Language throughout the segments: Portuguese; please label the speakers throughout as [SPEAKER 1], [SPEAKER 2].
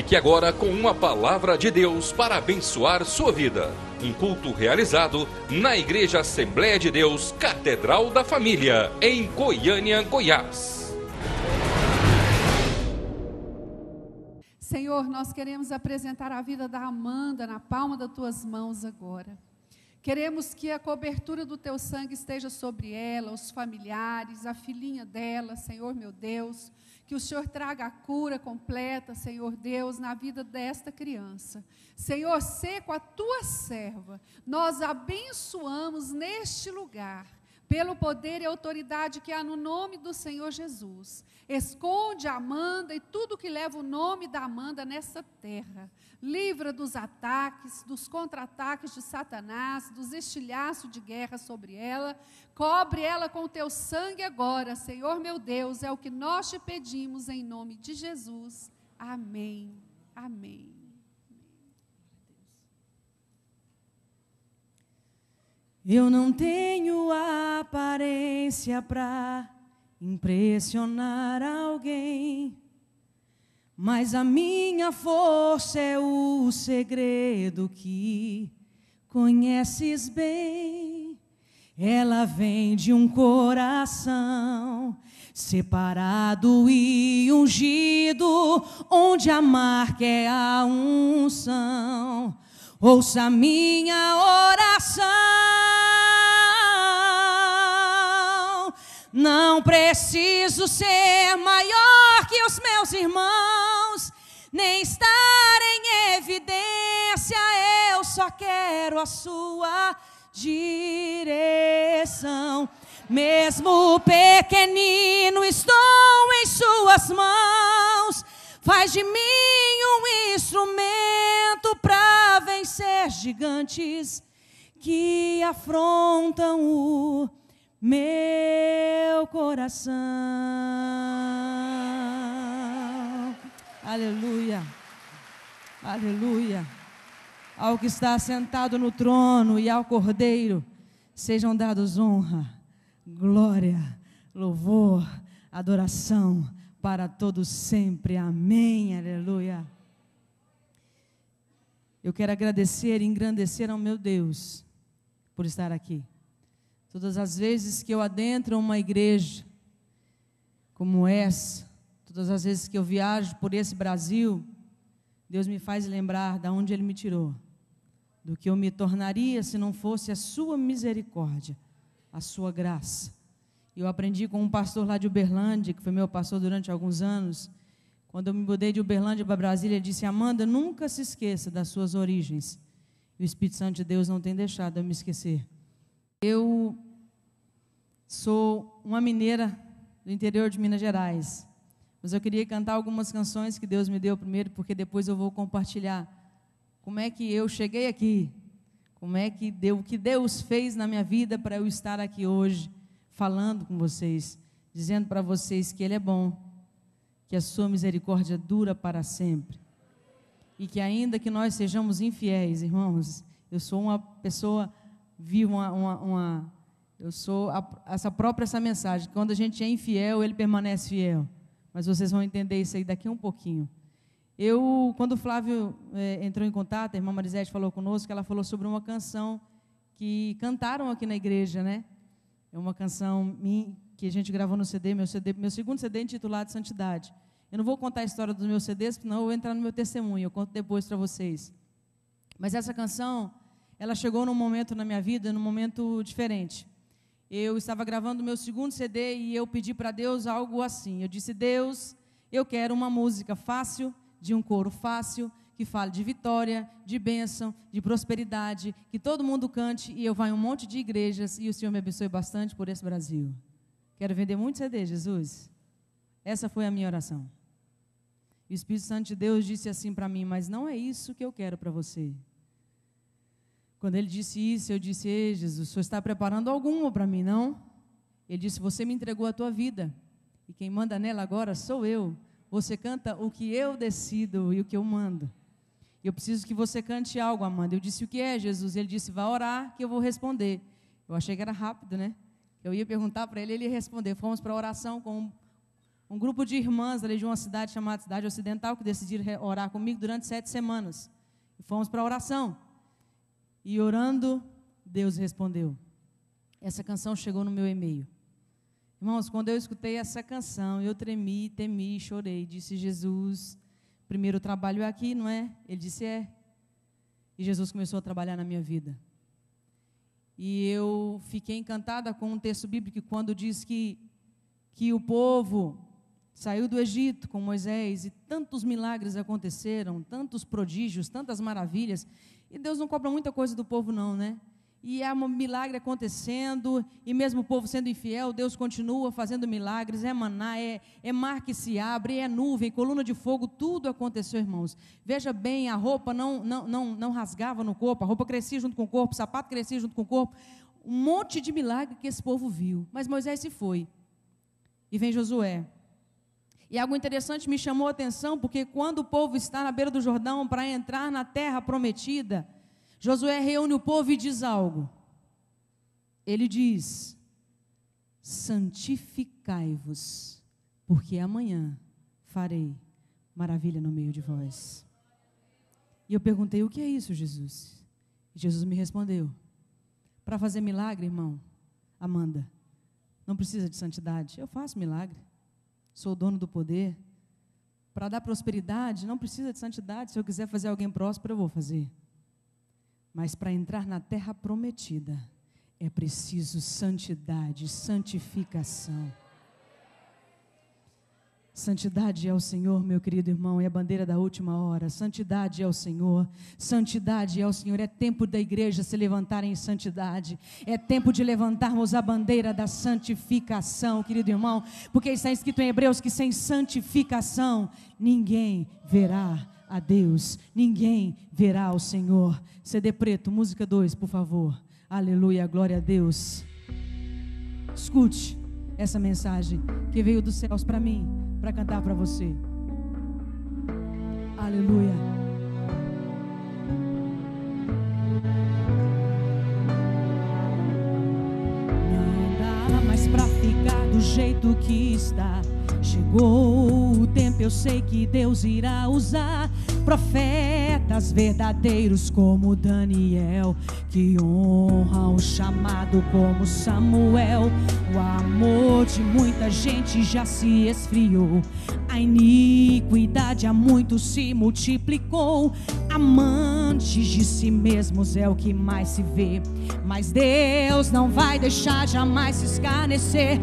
[SPEAKER 1] Fique agora com uma palavra de Deus para abençoar sua vida. Um culto realizado na Igreja Assembleia de Deus, Catedral da Família, em Goiânia, Goiás.
[SPEAKER 2] Senhor, nós queremos apresentar a vida da Amanda na palma das tuas mãos agora. Queremos que a cobertura do teu sangue esteja sobre ela, os familiares, a filhinha dela, Senhor meu Deus. Que o Senhor traga a cura completa, Senhor Deus, na vida desta criança. Senhor, sê com a tua serva. Nós abençoamos neste lugar, pelo poder e autoridade que há no nome do Senhor Jesus. Esconde a Amanda e tudo que leva o nome da Amanda nessa terra. Livra dos ataques, dos contra-ataques de Satanás, dos estilhaços de guerra sobre ela. Cobre ela com o teu sangue agora, Senhor meu Deus, é o que nós te pedimos em nome de Jesus. Amém. Amém.
[SPEAKER 3] Eu não tenho aparência para impressionar alguém, mas a minha força é o segredo que conheces bem. Ela vem de um coração separado e ungido, onde a marca é a unção. Ouça minha oração. Não preciso ser maior que os meus irmãos, nem estar em evidência, eu só quero a sua direção. Mesmo pequenino, estou em suas mãos. Faz de mim um instrumento para vencer gigantes que afrontam o meu coração. Aleluia, aleluia. Ao que está sentado no trono e ao Cordeiro sejam dados honra, glória, louvor, adoração para todos sempre. Amém, aleluia. Eu quero agradecer e engrandecer ao meu Deus por estar aqui. Todas as vezes que eu adentro uma igreja como essa, todas as vezes que eu viajo por esse Brasil, Deus me faz lembrar de onde Ele me tirou, do que eu me tornaria se não fosse a sua misericórdia, a sua graça. Eu aprendi com um pastor lá de Uberlândia, que foi meu pastor durante alguns anos. Quando eu me mudei de Uberlândia para Brasília, ele disse: Amanda, nunca se esqueça das suas origens. E o Espírito Santo de Deus não tem deixado eu me esquecer. Eu sou uma mineira do interior de Minas Gerais, mas eu queria cantar algumas canções que Deus me deu primeiro, porque depois eu vou compartilhar como é que eu cheguei aqui, como é que o que Deus fez na minha vida para eu estar aqui hoje, falando com vocês, dizendo para vocês que Ele é bom, que a sua misericórdia dura para sempre, e que ainda que nós sejamos infiéis, irmãos, eu sou uma pessoa, eu sou essa mensagem, quando a gente é infiel, Ele permanece fiel, mas vocês vão entender isso aí daqui a um pouquinho. Quando o Flávio entrou em contato, a irmã Marisete falou conosco, ela falou sobre uma canção que cantaram aqui na igreja, né? É uma canção que a gente gravou no CD, meu segundo CD intitulado Santidade. Eu não vou contar a história dos meus CDs, senão eu vou entrar no meu testemunho, eu conto depois para vocês. Mas essa canção, ela chegou num momento na minha vida, num momento diferente. Eu estava gravando o meu segundo CD e eu pedi para Deus algo assim. Eu disse: Deus, eu quero uma música fácil, de um coro fácil, que fale de vitória, de bênção, de prosperidade, que todo mundo cante e eu vá em um monte de igrejas e o Senhor me abençoe bastante por esse Brasil. Quero vender muito CD, Jesus. Essa foi a minha oração. E o Espírito Santo de Deus disse assim para mim: mas não é isso que eu quero para você. Quando ele disse isso, eu disse: ei, Jesus, o Senhor está preparando alguma para mim, não? Ele disse: você me entregou a tua vida, e quem manda nela agora sou eu. Você canta o que eu decido e o que eu mando. Eu preciso que você cante algo, Amanda. Eu disse: o que é, Jesus? Ele disse: vai orar que eu vou responder. Eu achei que era rápido, né? Eu ia perguntar para ele, ele ia responder. Fomos para a oração com um grupo de irmãs ali de uma cidade chamada Cidade Ocidental, que decidiram orar comigo durante 7 semanas. E fomos para a oração. E orando, Deus respondeu. Essa canção chegou no meu e-mail. Irmãos, quando eu escutei essa canção, eu tremi, temi, chorei. Disse: Jesus, primeiro trabalho é aqui, não é? Ele disse: é. E Jesus começou a trabalhar na minha vida. E eu fiquei encantada com um texto bíblico quando diz que o povo saiu do Egito com Moisés e tantos milagres aconteceram, tantos prodígios, tantas maravilhas. E Deus não cobra muita coisa do povo não, né? E há um milagre acontecendo, e mesmo o povo sendo infiel, Deus continua fazendo milagres, é maná, é mar que se abre, é nuvem, coluna de fogo, tudo aconteceu, irmãos. Veja bem, a roupa não rasgava no corpo, a roupa crescia junto com o corpo, o sapato crescia junto com o corpo, um monte de milagre que esse povo viu. Mas Moisés se foi, e vem Josué. E algo interessante me chamou a atenção, porque quando o povo está na beira do Jordão para entrar na terra prometida, Josué reúne o povo e diz algo. Ele diz: santificai-vos, porque amanhã farei maravilha no meio de vós. E eu perguntei: o que é isso, Jesus? E Jesus me respondeu: para fazer milagre, irmão, Amanda, não precisa de santidade. Eu faço milagre, sou o dono do poder. Para dar prosperidade, não precisa de santidade. Se eu quiser fazer alguém próspero, eu vou fazer. Mas para entrar na terra prometida, é preciso santidade, santificação. Santidade é o Senhor, meu querido irmão, é a bandeira da última hora. Santidade é o Senhor, santidade é o Senhor. É tempo da igreja se levantar em santidade. É tempo de levantarmos a bandeira da santificação, querido irmão, porque está escrito em Hebreus que sem santificação ninguém verá a Deus, ninguém verá o Senhor. CD preto, música 2, por favor. Aleluia, glória a Deus. Escute essa mensagem que veio dos céus para mim, para cantar para você. Aleluia. Não dá mais para ficar do jeito que está. Chegou o tempo, eu sei que Deus irá usar profetas verdadeiros como Daniel, que honram o chamado como Samuel. O amor de muita gente já se esfriou, a iniquidade a muitos se multiplicou. Amantes de si mesmos é o que mais se vê, mas Deus não vai deixar jamais se escarnecer.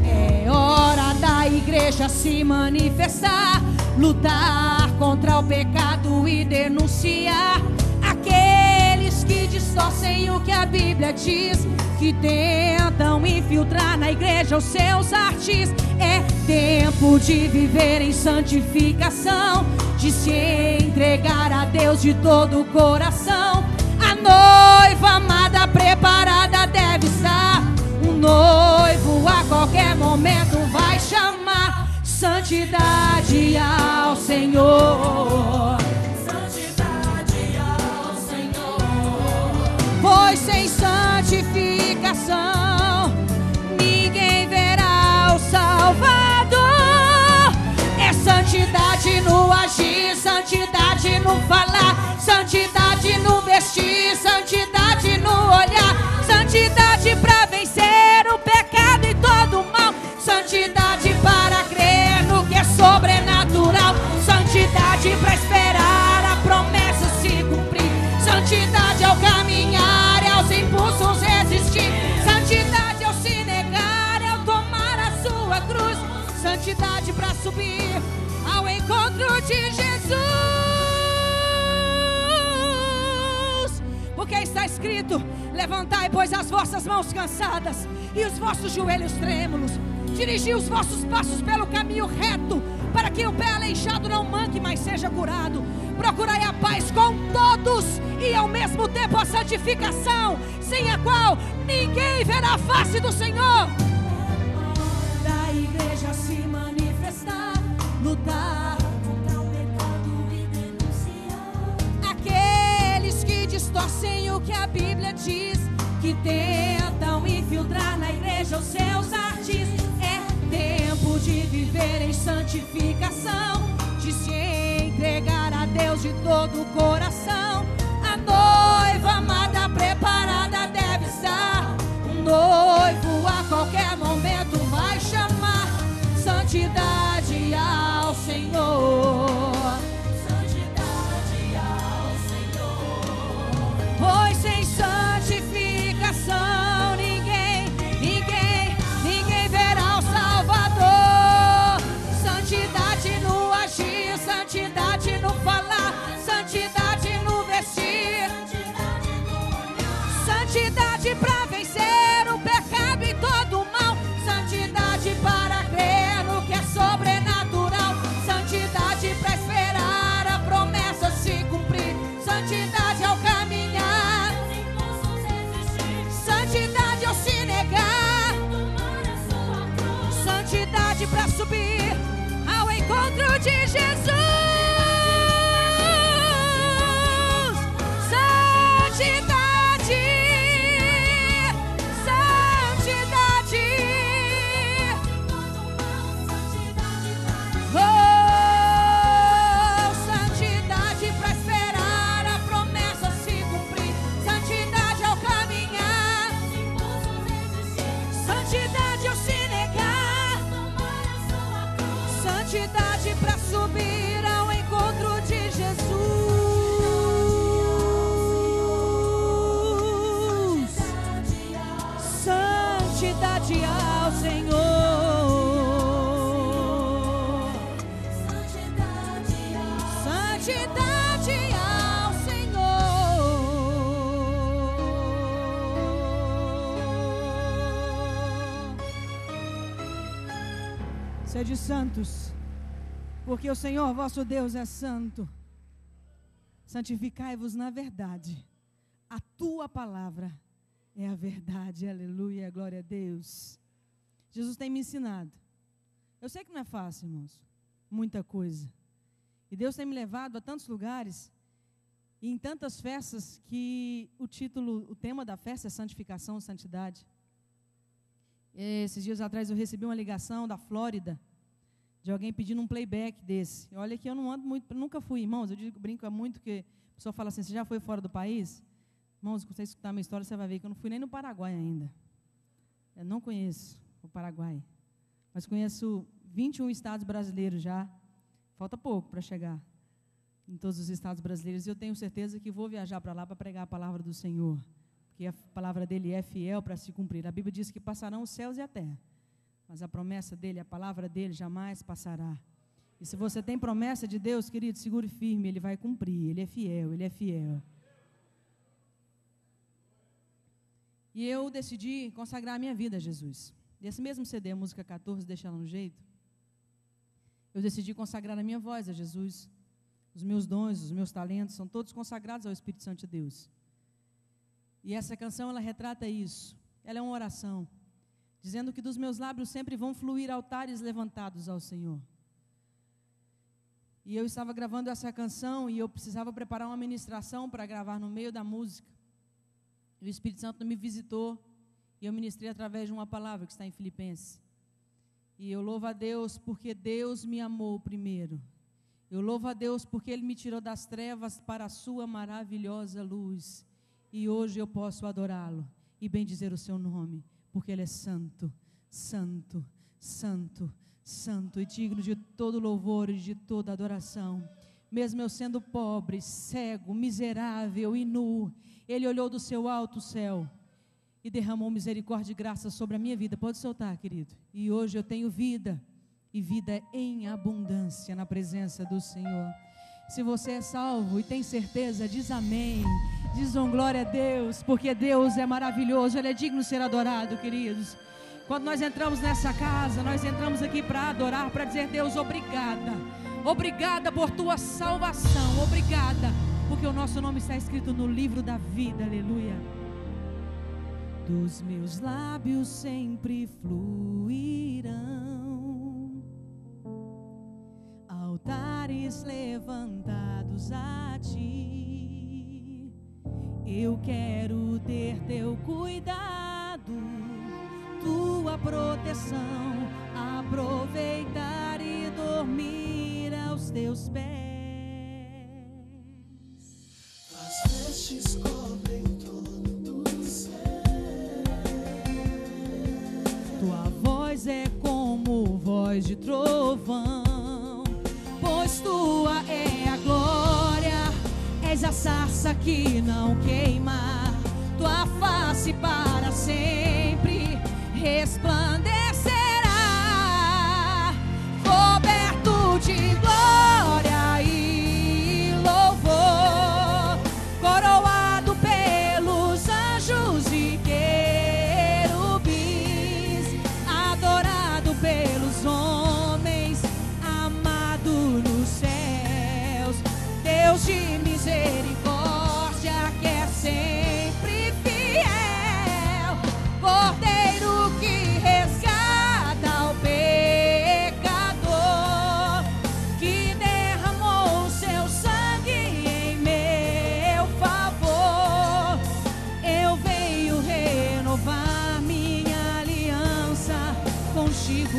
[SPEAKER 3] É hora da igreja se manifestar, lutar contra o pecado e denunciar aqueles que distorcem o que a Bíblia diz, que tentam infiltrar na igreja os seus artes. É tempo de viver em santificação, de se entregar a Deus de todo o coração. A noiva amada preparada deve estar, o noivo a qualquer momento vai chamar. Santidade ao Senhor, santidade ao Senhor, pois sem santificação ninguém verá o Salvador. É santidade no agir, santidade no falar, santidade no vestir, santidade no olhar, santidade para vencer o pecado e todo o mal, santidade para crer no que é sobrenatural, santidade para esperar a promessa se cumprir, santidade ao caminhar e aos impulsos resistir, santidade ao se negar e ao tomar a sua cruz, santidade para subir ao encontro de Jesus. Porque está escrito: levantai, pois, as vossas mãos cansadas e os vossos joelhos trêmulos, dirigi os vossos passos pelo caminho reto, para que o pé aleijado não manque, mas seja curado. Procurai a paz com todos e ao mesmo tempo a santificação, sem a qual ninguém verá a face do Senhor. Da igreja se manifestar, lutar contra o pecado e denunciar aqueles que distorcem o que a Bíblia diz, que tentam infiltrar na igreja os seus artes. É tempo de viver crescer em santificação, de se entregar a Deus de todo o coração. A noiva amada preparada deve estar. Um noivo a qualquer momento vai chamar. Santidade ao Senhor. Santidade ao Senhor. Pois sem santificação ninguém verá o Salvador. Santidade no agir, santidade no falar, santidade no vestir, santidade para vencer o pecado e todo o mal, santidade para crer no que é sobrenatural, santidade para esperar a promessa se cumprir, santidade ao caminhar, santidade ao se negar, santidade para subir ao encontro de Jesus. Santidade para subir ao encontro de Jesus. Santidade ao Senhor. Santidade ao Senhor. Sede santos, porque o Senhor vosso Deus é santo. Santificai-vos na verdade. A tua palavra é a verdade. Aleluia, glória a Deus. Jesus tem me ensinado. Eu sei que não é fácil, irmãos. Muita coisa. E Deus tem me levado a tantos lugares e em tantas festas que o tema da festa é santificação, santidade. Esses dias atrás eu recebi uma ligação da Flórida, de alguém pedindo um playback desse. Olha que eu não ando muito, nunca fui, irmãos, brinco muito que a pessoa fala assim, você já foi fora do país? Irmãos, se você escutar a minha história, você vai ver que eu não fui nem no Paraguai ainda. Eu não conheço o Paraguai, mas conheço 21 estados brasileiros já. Falta pouco para chegar em todos os estados brasileiros. E eu tenho certeza que vou viajar para lá para pregar a palavra do Senhor, porque a palavra dele é fiel para se cumprir. A Bíblia diz que passarão os céus e a terra, mas a promessa dele, a palavra dele jamais passará. E se você tem promessa de Deus, querido, segure firme, ele vai cumprir, ele é fiel, ele é fiel. E eu decidi consagrar a minha vida a Jesus. Esse mesmo CD, a música 14, Deixa Ela no Jeito, eu decidi consagrar a minha voz a Jesus. Os meus dons, os meus talentos, são todos consagrados ao Espírito Santo de Deus. E essa canção, ela retrata isso. Ela é uma oração, dizendo que dos meus lábios sempre vão fluir altares levantados ao Senhor. E eu estava gravando essa canção e eu precisava preparar uma ministração para gravar no meio da música. E o Espírito Santo me visitou e eu ministrei através de uma palavra que está em Filipenses. E eu louvo a Deus porque Deus me amou primeiro. Eu louvo a Deus porque Ele me tirou das trevas para a sua maravilhosa luz. E hoje eu posso adorá-lo e bendizer o seu nome, porque Ele é santo, santo, santo, santo e digno de todo louvor e de toda adoração. Mesmo eu sendo pobre, cego, miserável e nu, Ele olhou do seu alto céu e derramou misericórdia e graça sobre a minha vida. Pode soltar, querido. E hoje eu tenho vida, e vida em abundância na presença do Senhor. Se você é salvo e tem certeza, diz amém. Diz um glória a Deus, porque Deus é maravilhoso, Ele é digno de ser adorado, queridos. Quando nós entramos nessa casa, nós entramos aqui para adorar, para dizer, Deus, obrigada. Obrigada por tua salvação, obrigada, porque o nosso nome está escrito no livro da vida, aleluia. Dos meus lábios sempre fluirão altares levantados a ti. Eu quero ter teu cuidado, tua proteção, aproveitar voz de trovão, pois tua é a glória, és a sarça que não queima, tua face para sempre resplandecerá, coberto de glória e louvor, coroado pelos anjos e querubins, adorado pelos homens, amado nos céus, Deus de misericórdia, que é sempre fiel, Cordeiro que resgata o pecador, que derramou seu sangue em meu favor. Eu venho renovar minha aliança contigo.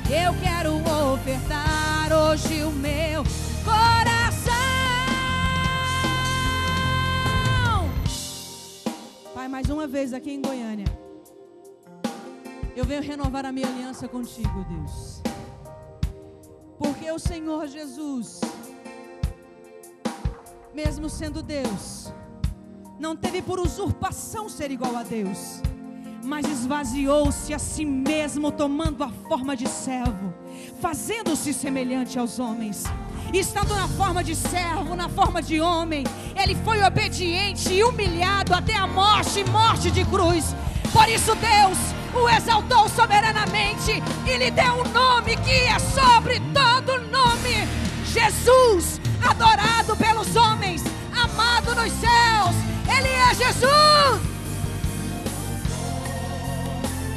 [SPEAKER 3] Eu quero ofertar hoje o meu coração. Pai, mais uma vez aqui em Goiânia, eu venho renovar a minha aliança contigo, Deus. Porque o Senhor Jesus, mesmo sendo Deus, não teve por usurpação ser igual a Deus, mas esvaziou-se a si mesmo, tomando a forma de servo, fazendo-se semelhante aos homens. E estando na forma de servo, na forma de homem, ele foi obediente e humilhado até a morte, morte de cruz. Por isso Deus o exaltou soberanamente e lhe deu um nome que é sobre todo nome: Jesus, adorado pelos homens, amado nos céus. Ele é Jesus,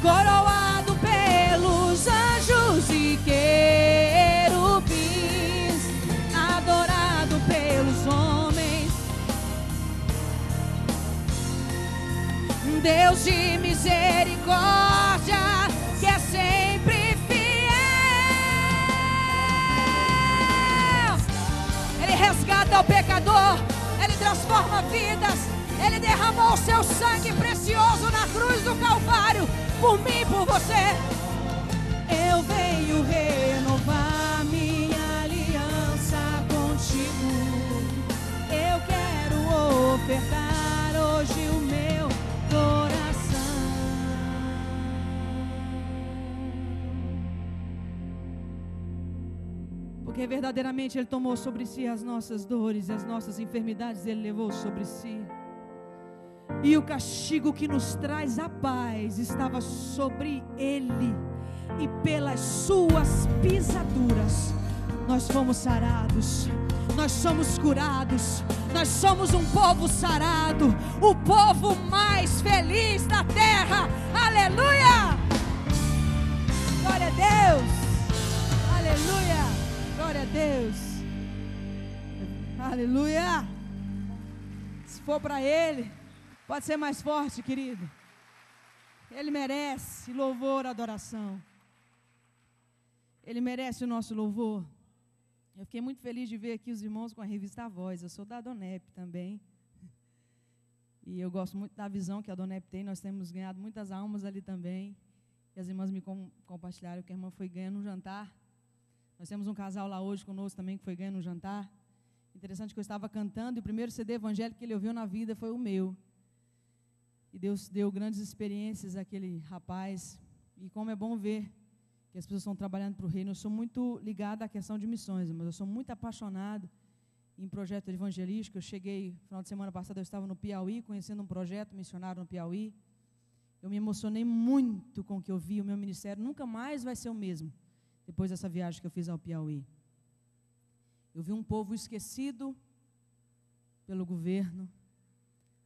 [SPEAKER 3] coroado pelos anjos e querubins, adorado pelos homens, Deus de misericórdia, que é sempre fiel. Ele resgata o pecador, ele transforma vidas, ele derramou o seu sangue precioso na cruz do Calvário, por mim e por você. Eu venho renovar minha aliança contigo. Eu quero ofertar hoje o meu coração. Porque verdadeiramente Ele tomou sobre si as nossas dores e as nossas enfermidades Ele levou sobre si. E o castigo que nos traz a paz estava sobre Ele, e pelas suas pisaduras nós fomos sarados, nós somos curados, nós somos um povo sarado, o povo mais feliz da terra. Aleluia! Glória a Deus! Aleluia! Glória a Deus! Aleluia! Se for para Ele, pode ser mais forte, querido. Ele merece louvor, adoração. Ele merece o nosso louvor. Eu fiquei muito feliz de ver aqui os irmãos com a revista A Voz. Eu sou da Donep também. E eu gosto muito da visão que a Donep tem. Nós temos ganhado muitas almas ali também. E as irmãs me compartilharam que a irmã foi ganhando um jantar. Nós temos um casal lá hoje conosco também que foi ganhando um jantar. Interessante que eu estava cantando e o primeiro CD evangélico que ele ouviu na vida foi o meu. E Deus deu grandes experiências àquele rapaz. E como é bom ver que as pessoas estão trabalhando para o reino. Eu sou muito ligado à questão de missões, mas eu sou muito apaixonado em projeto evangelístico. Eu cheguei, no final de semana passada, eu estava no Piauí, conhecendo um projeto missionário no Piauí. Eu me emocionei muito com o que eu vi. O meu ministério nunca mais vai ser o mesmo depois dessa viagem que eu fiz ao Piauí. Eu vi um povo esquecido pelo governo,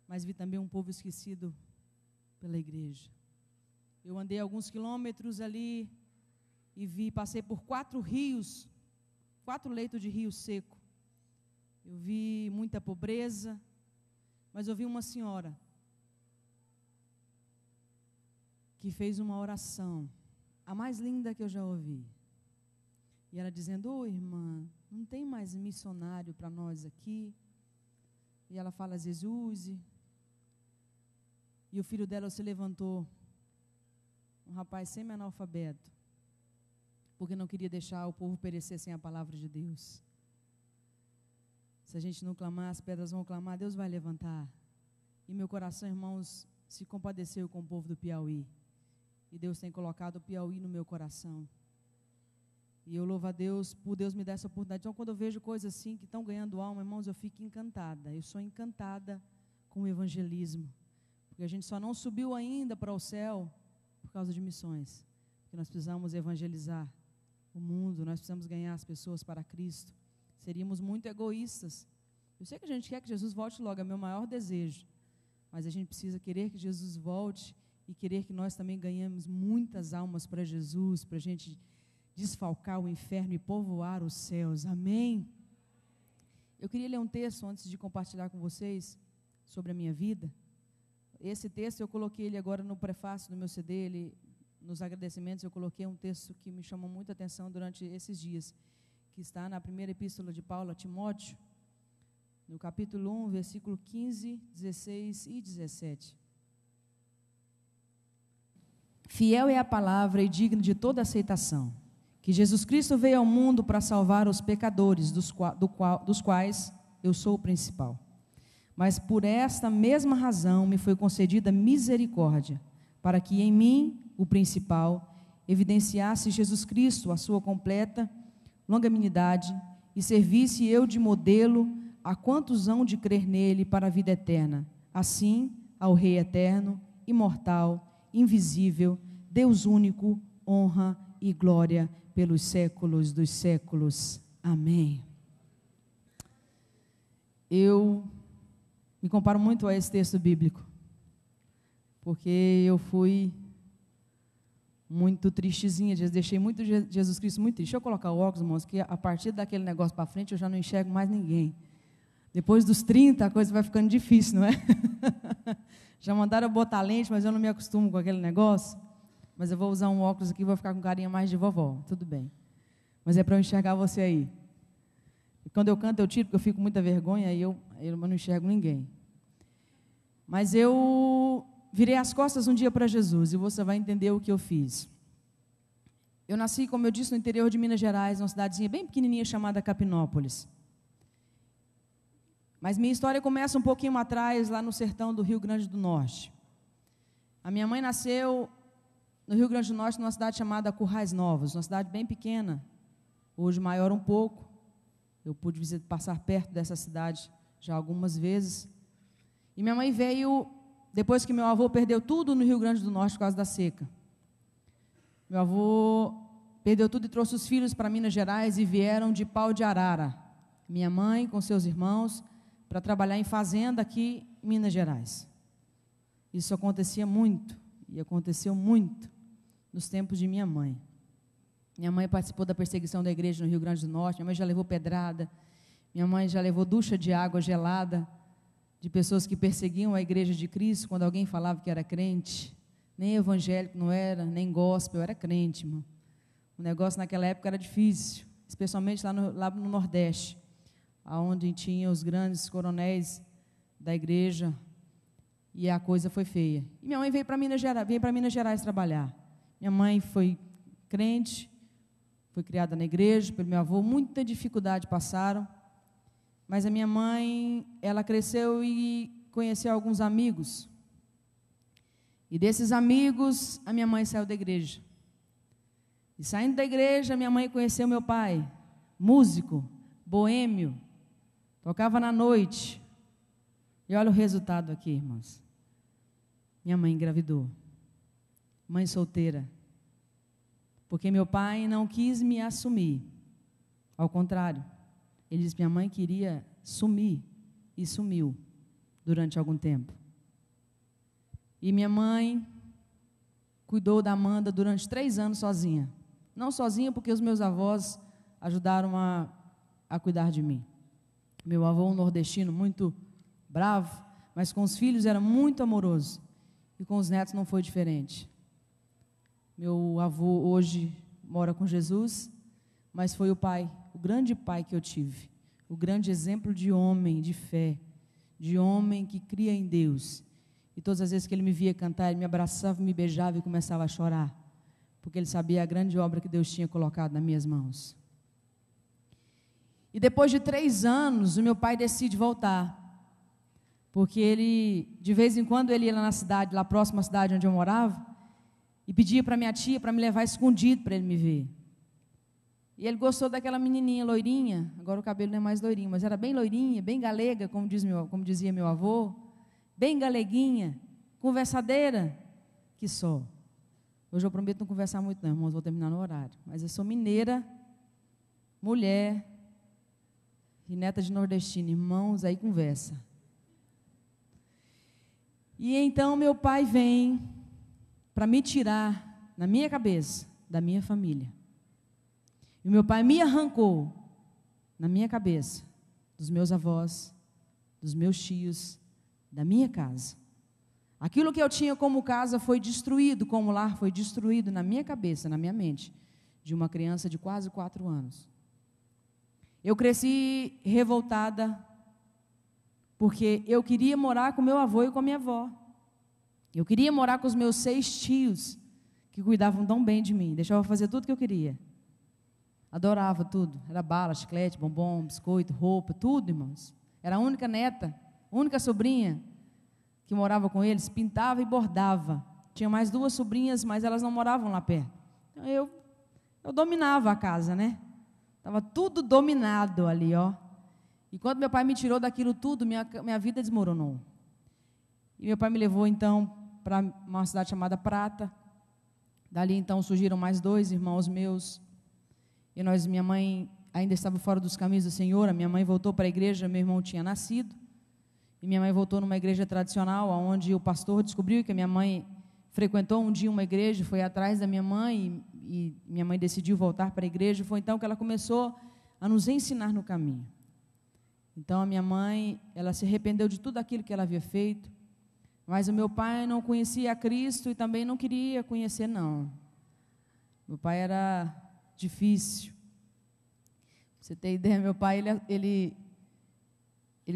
[SPEAKER 3] mas vi também um povo esquecido pela igreja. Eu andei alguns quilômetros ali e passei por 4 rios, 4 leitos de rio seco. Eu vi muita pobreza, mas eu vi uma senhora que fez uma oração, a mais linda que eu já ouvi. E ela dizendo: ô irmã, não tem mais missionário para nós aqui? E ela fala: Jesus. E o filho dela se levantou, um rapaz semi-analfabeto, porque não queria deixar o povo perecer sem a palavra de Deus. Se a gente não clamar, as pedras vão clamar, Deus vai levantar. E meu coração, irmãos, se compadeceu com o povo do Piauí. E Deus tem colocado o Piauí no meu coração. E eu louvo a Deus por Deus me dar essa oportunidade. Então, quando eu vejo coisas assim que estão ganhando alma, irmãos, eu fico encantada. Eu sou encantada com o evangelismo. Porque a gente só não subiu ainda para o céu por causa de missões. Porque nós precisamos evangelizar o mundo, nós precisamos ganhar as pessoas para Cristo. Seríamos muito egoístas. Eu sei que a gente quer que Jesus volte logo, é meu maior desejo. Mas a gente precisa querer que Jesus volte e querer que nós também ganhemos muitas almas para Jesus, para a gente desfalcar o inferno e povoar os céus. Amém? Eu queria ler um texto antes de compartilhar com vocês sobre a minha vida. Esse texto eu coloquei ele agora no prefácio do meu CD, nos agradecimentos eu coloquei um texto que me chamou muita atenção durante esses dias, que está na primeira epístola de Paulo a Timóteo, no capítulo 1, versículo 15, 16 e 17. Fiel é a palavra e digno de toda aceitação, que Jesus Cristo veio ao mundo para salvar os pecadores, dos quais eu sou o principal. Mas por esta mesma razão me foi concedida misericórdia, para que em mim, o principal, evidenciasse Jesus Cristo a sua completa longanimidade e servisse eu de modelo a quantos hão de crer nele para a vida eterna. Assim, ao Rei eterno, imortal, invisível, Deus único, honra e glória pelos séculos dos séculos. Amém. Eu me comparo muito a esse texto bíblico, porque eu fui muito tristezinha, deixei muito Jesus Cristo muito triste. Deixa eu colocar o óculos, irmãos, que a partir daquele negócio para frente eu já não enxergo mais ninguém. Depois dos 30 a coisa vai ficando difícil, não é? Já mandaram eu botar lente, mas eu não me acostumo com aquele negócio. Mas eu vou usar um óculos aqui e vou ficar com carinha mais de vovó, tudo bem. Mas é para eu enxergar você aí. E quando eu canto eu tiro, porque eu fico com muita vergonha e eu não enxergo ninguém. Mas eu virei as costas um dia para Jesus e você vai entender o que eu fiz. Eu nasci, como eu disse, no interior de Minas Gerais, uma cidadezinha bem pequenininha chamada Capinópolis. Mas minha história começa um pouquinho atrás, lá no sertão do Rio Grande do Norte. A minha mãe nasceu no Rio Grande do Norte, numa cidade chamada Currais Novos, uma cidade bem pequena, hoje maior um pouco. Eu pude passar perto dessa cidade já algumas vezes. E minha mãe veio depois que meu avô perdeu tudo no Rio Grande do Norte por causa da seca. Meu avô perdeu tudo e trouxe os filhos para Minas Gerais e vieram de Pau de Arara. Minha mãe com seus irmãos para trabalhar em fazenda aqui em Minas Gerais. Isso acontecia muito, e aconteceu muito nos tempos de minha mãe. Minha mãe participou da perseguição da igreja no Rio Grande do Norte, minha mãe já levou pedrada, minha mãe já levou ducha de água gelada, de pessoas que perseguiam a igreja de Cristo, quando alguém falava que era crente, nem evangélico não era, nem gospel, era crente, irmão. O negócio naquela época era difícil, especialmente lá no Nordeste, onde tinha os grandes coronéis da igreja, e a coisa foi feia. E minha mãe veio para Minas Gerais trabalhar. Minha mãe foi crente, foi criada na igreja pelo meu avô, muita dificuldade passaram, mas a minha mãe, ela cresceu e conheceu alguns amigos, e desses amigos, a minha mãe saiu da igreja. E saindo da igreja, minha mãe conheceu meu pai, músico, boêmio, tocava na noite. E olha o resultado aqui, irmãos. Minha mãe engravidou. Mãe solteira. Porque meu pai não quis me assumir. Ao contrário, ele disse que minha mãe queria sumir. E sumiu durante algum tempo. E minha mãe cuidou da Amanda durante 3 anos sozinha. Não sozinha, porque os meus avós ajudaram a cuidar de mim. Meu avô, um nordestino muito bravo, mas com os filhos era muito amoroso. E com os netos não foi diferente. Meu avô hoje mora com Jesus, mas foi o grande pai que eu tive. O grande exemplo de homem, de fé, de homem que cria em Deus. E todas as vezes que ele me via cantar, ele me abraçava, me beijava e começava a chorar. porque ele sabia a grande obra que Deus tinha colocado nas minhas mãos. E depois de 3 anos, o meu pai decide voltar, porque ele, de vez em quando, ele ia lá na cidade, lá próxima à cidade onde eu morava, e pedia para minha tia para me levar escondido para ele me ver. E ele gostou daquela menininha loirinha, agora o cabelo não é mais loirinho, mas era bem loirinha, bem galega, como dizia meu avô, bem galeguinha, conversadeira, que só. Hoje eu prometo não conversar muito não, irmãos, vou terminar no horário. Mas eu sou mineira, mulher e neta de nordestino, irmãos, aí conversa. E então meu pai vem para me tirar, na minha cabeça, da minha família. E o meu pai me arrancou, na minha cabeça, dos meus avós, dos meus tios, da minha casa. Aquilo que eu tinha como casa foi destruído, como lar foi destruído na minha cabeça, na minha mente, de uma criança de quase 4 anos. Eu cresci revoltada, porque eu queria morar com meu avô e com a minha avó. Eu queria morar com os meus 6 tios, que cuidavam tão bem de mim, deixavam fazer tudo que eu queria. Adorava tudo, era bala, chiclete, bombom, biscoito, roupa, tudo, irmãos. Era a única neta, única sobrinha que morava com eles, pintava e bordava. Tinha mais 2 sobrinhas, mas elas não moravam lá perto. Então eu dominava a casa, né? Estava tudo dominado ali, ó. E quando meu pai me tirou daquilo tudo, minha vida desmoronou. E meu pai me levou, então, para uma cidade chamada Prata. Dali, então, surgiram mais 2 irmãos meus. E minha mãe ainda estava fora dos caminhos do Senhor. A minha mãe voltou para a igreja, meu irmão tinha nascido. E minha mãe voltou numa igreja tradicional, onde o pastor descobriu que a minha mãe frequentou um dia uma igreja, foi atrás da minha mãe, e minha mãe decidiu voltar para a igreja. Foi então que ela começou a nos ensinar no caminho. Então a minha mãe, ela se arrependeu de tudo aquilo que ela havia feito, mas o meu pai não conhecia a Cristo e também não queria conhecer, não. Meu pai era difícil. Pra você ter ideia, meu pai, ele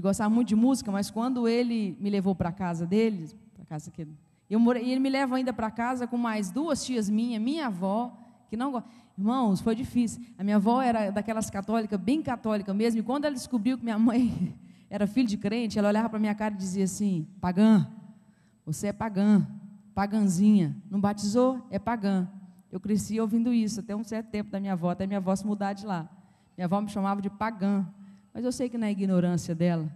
[SPEAKER 3] gostava muito de música, mas quando ele me levou para a casa dele, e ele me leva ainda para casa com mais 2 tias minha avó, que não gosta. Irmãos, foi difícil. A minha avó era daquelas católicas, bem católica mesmo, e quando ela descobriu que minha mãe era filha de crente, ela olhava para minha cara e dizia assim: pagã, você é pagã, pagãzinha, não batizou? É pagã. Eu cresci ouvindo isso até um certo tempo da minha avó, até minha avó se mudar de lá. Minha avó me chamava de pagã, mas eu sei que na ignorância dela,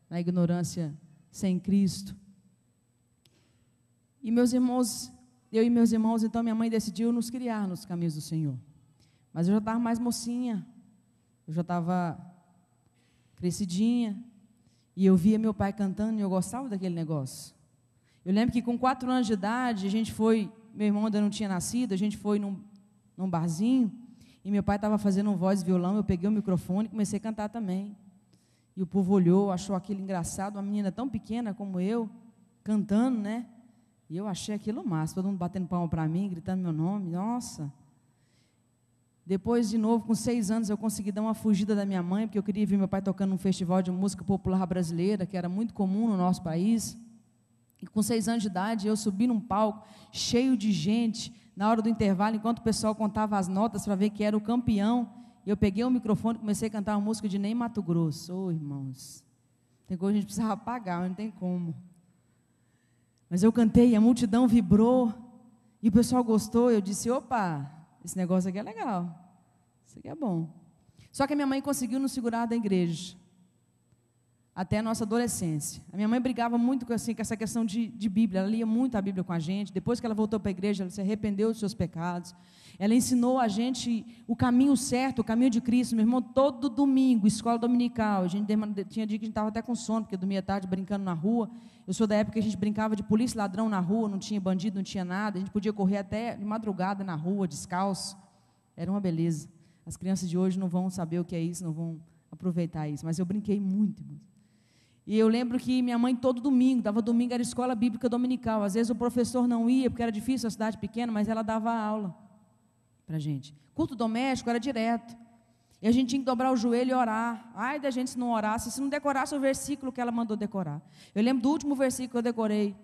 [SPEAKER 3] na ignorância sem Cristo. E meus irmãos, eu e meus irmãos, então minha mãe decidiu nos criar nos caminhos do Senhor. Mas eu já estava mais mocinha, eu já estava crescidinha, e eu via meu pai cantando e eu gostava daquele negócio. Eu lembro que com 4 anos de idade, a gente foi, meu irmão ainda não tinha nascido, a gente foi num barzinho, e meu pai estava fazendo voz e violão, eu peguei o microfone e comecei a cantar também. E o povo olhou, achou aquilo engraçado, uma menina tão pequena como eu, cantando, né? E eu achei aquilo massa, todo mundo batendo palma para mim, gritando meu nome, nossa. Depois, de novo, com 6 anos, eu consegui dar uma fugida da minha mãe, porque eu queria ver meu pai tocando num festival de música popular brasileira, que era muito comum no nosso país. E com 6 anos de idade, eu subi num palco cheio de gente, na hora do intervalo, enquanto o pessoal contava as notas para ver quem era o campeão, eu peguei o microfone e comecei a cantar uma música de Ney Matogrosso. Ô, irmãos, tem coisa que a gente precisava pagar, mas não tem como. Mas eu cantei, a multidão vibrou, e o pessoal gostou, eu disse: opa, esse negócio aqui é legal, isso aqui é bom. Só que a minha mãe conseguiu nos segurar da igreja, até a nossa adolescência. A minha mãe brigava muito com essa questão de Bíblia, ela lia muito a Bíblia com a gente. Depois que ela voltou para a igreja, ela se arrependeu dos seus pecados, ela ensinou a gente o caminho certo, o caminho de Cristo. Meu irmão, todo domingo, escola dominical, a gente tinha dia que a gente estava até com sono, porque dormia tarde brincando na rua. Eu sou da época que a gente brincava de polícia e ladrão na rua, não tinha bandido, não tinha nada, a gente podia correr até de madrugada na rua, descalço, era uma beleza. As crianças de hoje não vão saber o que é isso, não vão aproveitar isso, mas eu brinquei muito, irmão. E eu lembro que minha mãe todo domingo, dava domingo, era escola bíblica dominical. Às vezes o professor não ia, porque era difícil, a cidade pequena, mas ela dava aula para a gente. Culto doméstico era direto. E a gente tinha que dobrar o joelho e orar. Ai da gente se não orasse, se não decorasse o versículo que ela mandou decorar. Eu lembro do último versículo que eu decorei.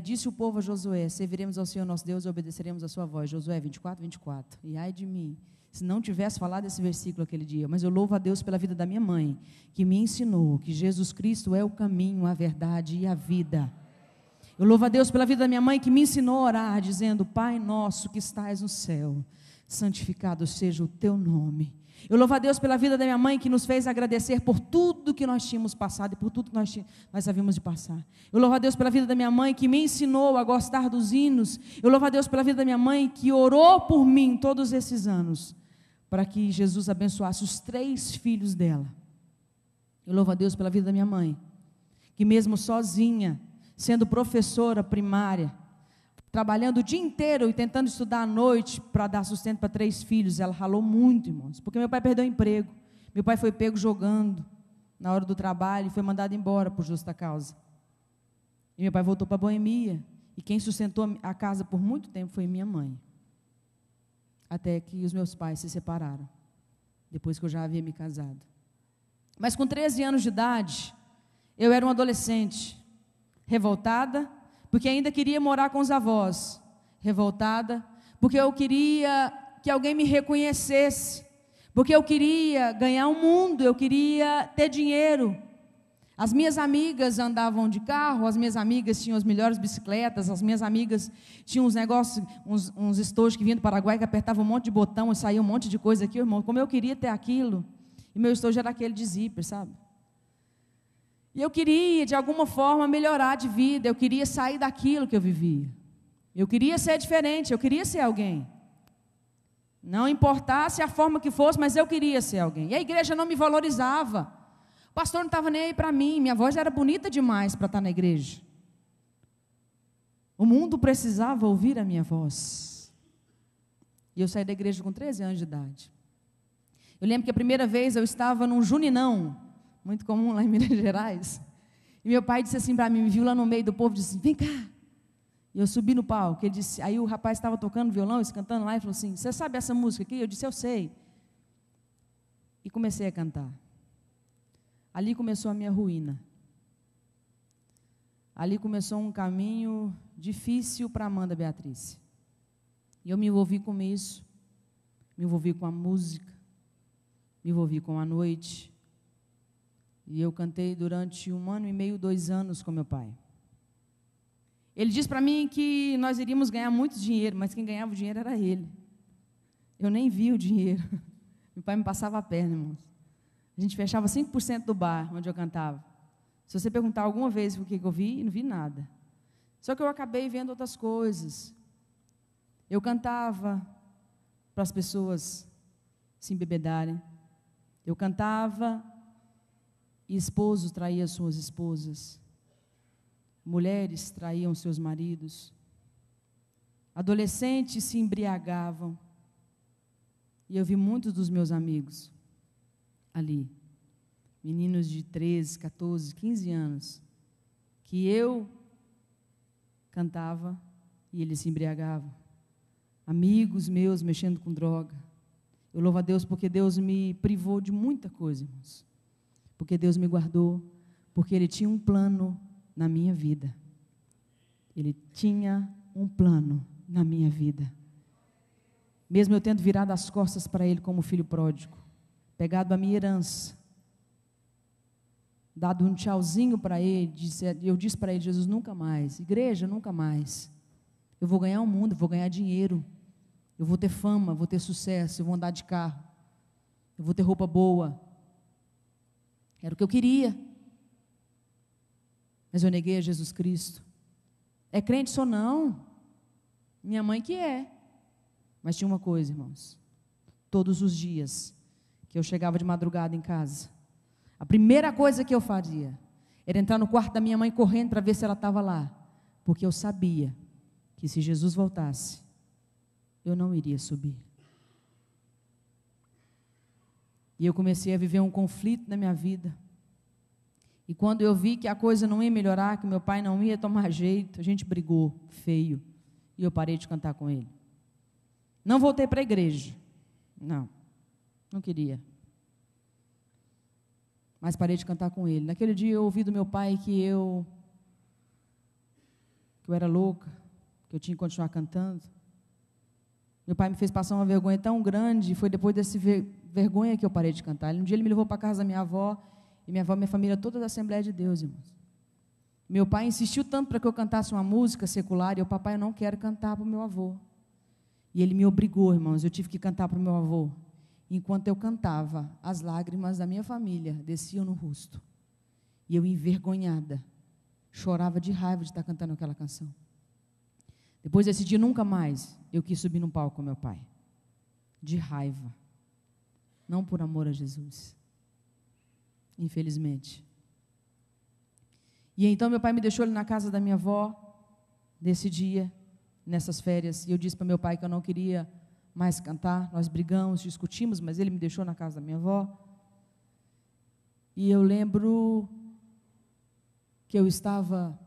[SPEAKER 3] Disse o povo a Josué: serviremos ao Senhor nosso Deus e obedeceremos a sua voz. Josué 24, 24. E ai de mim, se não tivesse falado esse versículo aquele dia. Mas eu louvo a Deus pela vida da minha mãe, que me ensinou que Jesus Cristo é o caminho, a verdade e a vida. Eu louvo a Deus pela vida da minha mãe, que me ensinou a orar, dizendo: Pai nosso que estás no céu, santificado seja o teu nome. Eu louvo a Deus pela vida da minha mãe, que nos fez agradecer por tudo que nós tínhamos passado e por tudo que nós havíamos de passar. Eu louvo a Deus pela vida da minha mãe, que me ensinou a gostar dos hinos. Eu louvo a Deus pela vida da minha mãe, que orou por mim todos esses anos, para que Jesus abençoasse os 3 filhos dela. Eu louvo a Deus pela vida da minha mãe, que mesmo sozinha, sendo professora primária, trabalhando o dia inteiro e tentando estudar à noite para dar sustento para 3 filhos, ela ralou muito, irmãos, porque meu pai perdeu o emprego. Meu pai foi pego jogando na hora do trabalho e foi mandado embora por justa causa. E meu pai voltou para a boemia, e quem sustentou a casa por muito tempo foi minha mãe, até que os meus pais se separaram, depois que eu já havia me casado. Mas com 13 anos de idade, eu era uma adolescente, revoltada, porque ainda queria morar com os avós, revoltada, porque eu queria que alguém me reconhecesse, porque eu queria ganhar o mundo, eu queria ter dinheiro. As minhas amigas andavam de carro, as minhas amigas tinham as melhores bicicletas, as minhas amigas tinham uns negócios, uns estojos que vinham do Paraguai, que apertavam um monte de botão e saía um monte de coisa aqui, irmão, como eu queria ter aquilo, e meu estojo era aquele de zíper, sabe? E eu queria, de alguma forma, melhorar de vida, eu queria sair daquilo que eu vivia. Eu queria ser diferente, eu queria ser alguém. Não importasse a forma que fosse, mas eu queria ser alguém. E a igreja não me valorizava. O pastor não estava nem aí para mim, minha voz era bonita demais para estar na igreja. O mundo precisava ouvir a minha voz. E eu saí da igreja com 13 anos de idade. Eu lembro que a primeira vez eu estava num juninão, muito comum lá em Minas Gerais, e meu pai disse assim para mim, me viu lá no meio do povo, disse: vem cá. E eu subi no palco, ele disse, aí o rapaz estava tocando violão, cantando lá, e falou assim: você sabe essa música aqui? Eu disse: eu sei. E comecei a cantar. Ali começou a minha ruína. Ali começou um caminho difícil para Amanda Beatriz. E eu me envolvi com isso, me envolvi com a música, me envolvi com a noite. E eu cantei durante 1 ano e meio, 2 anos com meu pai. Ele disse para mim que nós iríamos ganhar muito dinheiro, mas quem ganhava o dinheiro era ele. Eu nem vi o dinheiro. Meu pai me passava a perna, irmãos. A gente fechava 5% do bar onde eu cantava. Se você perguntar alguma vez o que eu vi, não vi nada. Só que eu acabei vendo outras coisas. Eu cantava para as pessoas se embebedarem. Eu cantava e esposos traíam suas esposas. Mulheres traíam seus maridos. Adolescentes se embriagavam. E eu vi muitos dos meus amigos ali, meninos de 13, 14, 15 anos, que eu cantava e eles se embriagavam. Amigos meus mexendo com droga. Eu louvo a Deus porque Deus me privou de muita coisa, irmãos. Porque Deus me guardou, porque Ele tinha um plano na minha vida. Ele tinha um plano na minha vida. Mesmo eu tendo virado as costas para Ele como filho pródigo, pegado a minha herança, dado um tchauzinho para Ele, eu disse para Ele: Jesus, nunca mais, igreja, nunca mais. Eu vou ganhar o mundo, eu vou ganhar dinheiro, eu vou ter fama, vou ter sucesso, eu vou andar de carro, eu vou ter roupa boa. Era o que eu queria. Mas eu neguei a Jesus Cristo. É crente só não. Minha mãe que é. Mas tinha uma coisa, irmãos. Todos os dias que eu chegava de madrugada em casa, a primeira coisa que eu fazia era entrar no quarto da minha mãe correndo para ver se ela estava lá. Porque eu sabia que se Jesus voltasse, eu não iria subir. E eu comecei a viver um conflito na minha vida. E quando eu vi que a coisa não ia melhorar, que meu pai não ia tomar jeito, a gente brigou feio. E eu parei de cantar com ele. Não voltei para a igreja. Não queria. Mas parei de cantar com ele. Naquele dia eu ouvi do meu pai que eu eu era louca, que eu tinha que continuar cantando. Meu pai me fez passar uma vergonha tão grande, e foi depois dessa vergonha que eu parei de cantar. Um dia ele me levou para a casa da minha avó, e minha avó e minha família toda da Assembleia de Deus, irmãos. Meu pai insistiu tanto para que eu cantasse uma música secular, e eu, papai, eu não quero cantar para o meu avô. E ele me obrigou, irmãos, eu tive que cantar para o meu avô. Enquanto eu cantava, as lágrimas da minha família desciam no rosto. E eu, envergonhada, chorava de raiva de estar cantando aquela canção. Depois desse dia, nunca mais eu quis subir num palco com meu pai. De raiva. Não por amor a Jesus. Infelizmente. E então meu pai me deixou ali na casa da minha avó, nesse dia, nessas férias, e eu disse para meu pai que eu não queria mais cantar. Nós brigamos, discutimos, mas ele me deixou na casa da minha avó. E eu lembro que eu estava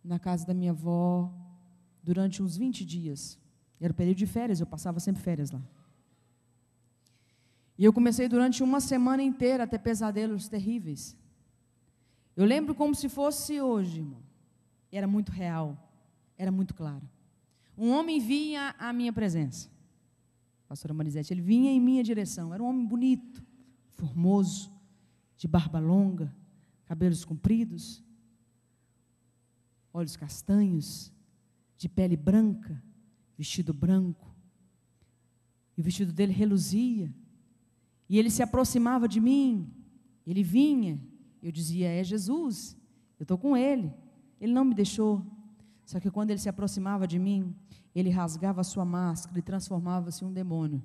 [SPEAKER 3] na casa da minha avó durante uns 20 dias. Era o período de férias, eu passava sempre férias lá. E eu comecei durante uma semana inteira a ter pesadelos terríveis. Eu lembro como se fosse hoje, irmão. Era muito real, era muito claro. Um homem vinha à minha presença, pastora Marisete, ele vinha em minha direção. Era um homem bonito, formoso, de barba longa, cabelos compridos, olhos castanhos, de pele branca, vestido branco. E o vestido dele reluzia. E ele se aproximava de mim, ele vinha. Eu dizia, é Jesus, eu estou com ele. Ele não me deixou. Só que quando ele se aproximava de mim, ele rasgava a sua máscara e transformava-se em um demônio.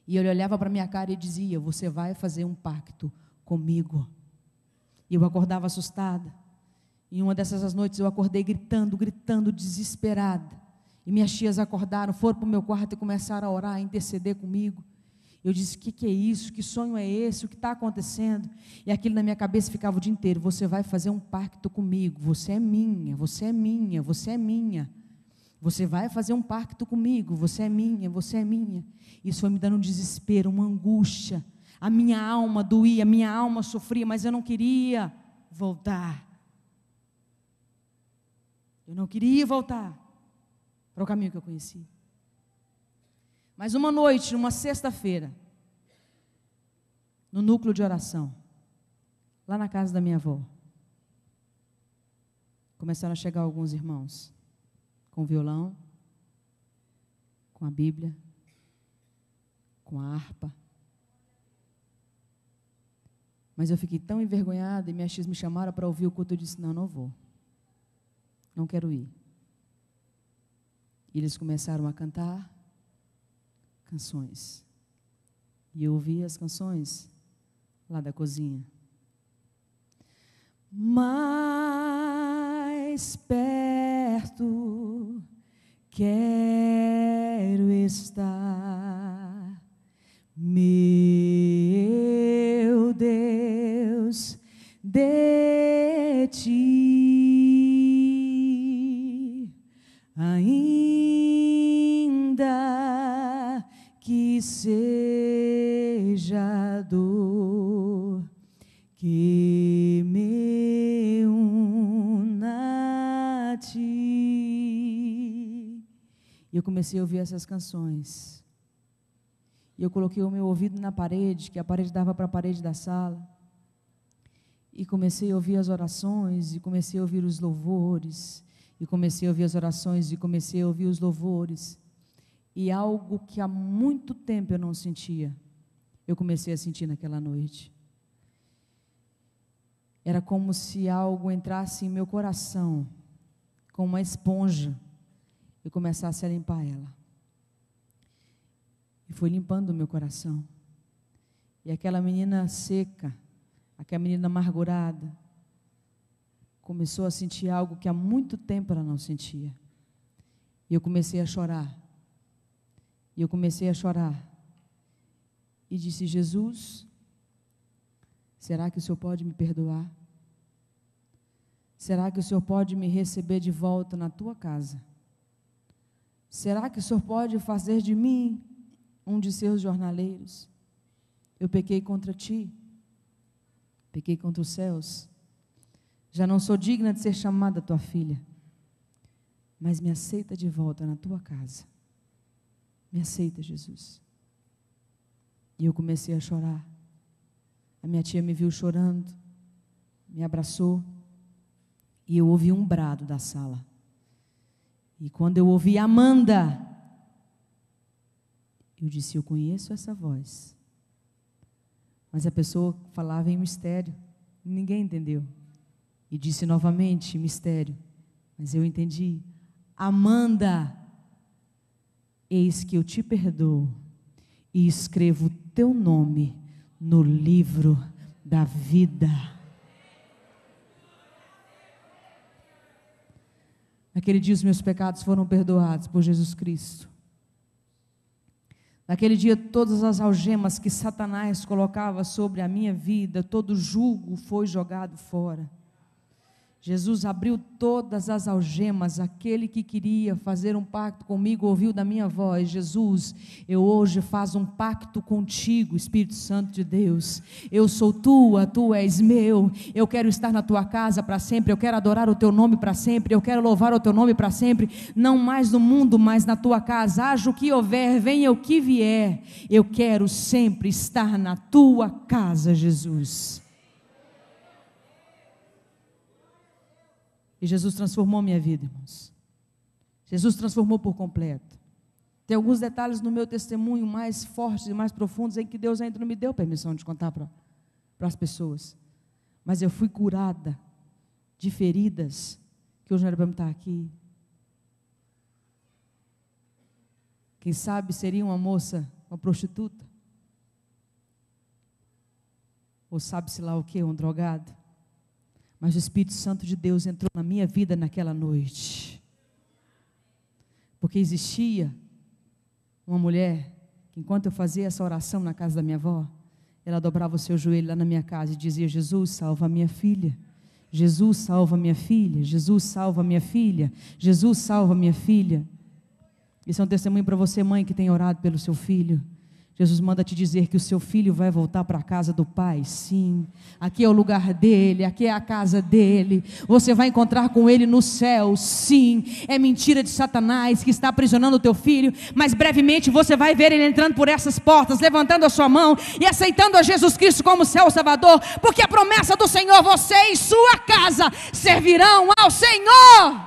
[SPEAKER 3] E ele olhava para a minha cara e dizia, você vai fazer um pacto comigo. E eu acordava assustada. E uma dessas noites eu acordei gritando, desesperada. E minhas tias acordaram, foram para o meu quarto e começaram a orar, a interceder comigo. Eu disse, o que é isso? Que sonho é esse? O que está acontecendo? E aquilo na minha cabeça ficava o dia inteiro, você vai fazer um pacto comigo, você é minha, você é minha, você é minha. Você vai fazer um pacto comigo, você é minha, você é minha. Isso foi me dando um desespero, uma angústia. A minha alma doía, a minha alma sofria, mas eu não queria voltar. Eu não queria voltar para o caminho que eu conheci. Mas uma noite, numa sexta-feira, no núcleo de oração, lá na casa da minha avó, começaram a chegar alguns irmãos, com violão, com a Bíblia, com a harpa. Mas eu fiquei tão envergonhada, e minhas tias me chamaram para ouvir o culto, eu disse, não vou, não quero ir. E eles começaram a cantar canções. E eu ouvi as canções lá da cozinha. Mais perto quero estar, meu Deus, de ti, ainda que seja dor que me una a ti. E eu comecei a ouvir essas canções. E eu coloquei o meu ouvido na parede, que a parede dava para a parede da sala. E comecei a ouvir as orações, e comecei a ouvir os louvores, e comecei a ouvir as orações, e comecei a ouvir os louvores. E algo que há muito tempo eu não sentia, eu comecei a sentir naquela noite. Era como se algo entrasse em meu coração, com uma esponja, e começasse a limpar ela. E foi limpando o meu coração. E aquela menina seca, aquela menina amargurada, começou a sentir algo que há muito tempo ela não sentia. E eu comecei a chorar. E eu comecei a chorar. E disse, Jesus, será que o Senhor pode me perdoar? Será que o Senhor pode me receber de volta na tua casa? Será que o Senhor pode fazer de mim um de seus jornaleiros? Eu pequei contra ti, pequei contra os céus. já não sou digna de ser chamada tua filha, mas me aceita de volta na tua casa. Me aceita, Jesus. E eu comecei a chorar. A minha tia me viu chorando, me abraçou, e eu ouvi um brado da sala. E quando eu ouvi Amanda, eu disse: eu conheço essa voz. Mas a pessoa falava em mistério, ninguém entendeu. E disse novamente: mistério. Mas eu entendi: Amanda, eis que eu te perdoo e escrevo o teu nome no livro da vida. Naquele dia os meus pecados foram perdoados por Jesus Cristo. Naquele dia todas as algemas que Satanás colocava sobre a minha vida, todo jugo foi jogado fora. Jesus abriu todas as algemas. Aquele que queria fazer um pacto comigo ouviu da minha voz: Jesus, eu hoje faço um pacto contigo, Espírito Santo de Deus. Eu sou tua, tu és meu. Eu quero estar na tua casa para sempre. Eu quero adorar o teu nome para sempre. Eu quero louvar o teu nome para sempre. Não mais no mundo, mas na tua casa. Haja o que houver, venha o que vier. Eu quero sempre estar na tua casa, Jesus. E Jesus transformou minha vida, irmãos. Jesus transformou por completo. Tem alguns detalhes no meu testemunho mais fortes e mais profundos em que Deus ainda não me deu permissão de contar para as pessoas. Mas eu fui curada de feridas que hoje não era para eu estar aqui. Quem sabe seria uma moça, uma prostituta. Ou sabe-se lá o que, um drogado. Mas o Espírito Santo de Deus entrou na minha vida naquela noite. Porque existia uma mulher que, enquanto eu fazia essa oração na casa da minha avó, ela dobrava o seu joelho lá na minha casa e dizia: Jesus, salva a minha filha. Jesus, salva a minha filha. Jesus, salva a minha filha. Jesus, salva a minha filha. Isso é um testemunho para você, mãe, que tem orado pelo seu filho. Jesus manda te dizer que o seu filho vai voltar para a casa do Pai. Sim, aqui é o lugar dele, aqui é a casa dele. Você vai encontrar com ele no céu. Sim, é mentira de Satanás que está aprisionando o teu filho, mas brevemente você vai ver ele entrando por essas portas, levantando a sua mão e aceitando a Jesus Cristo como seu Salvador, porque a promessa do Senhor: você e sua casa servirão ao Senhor.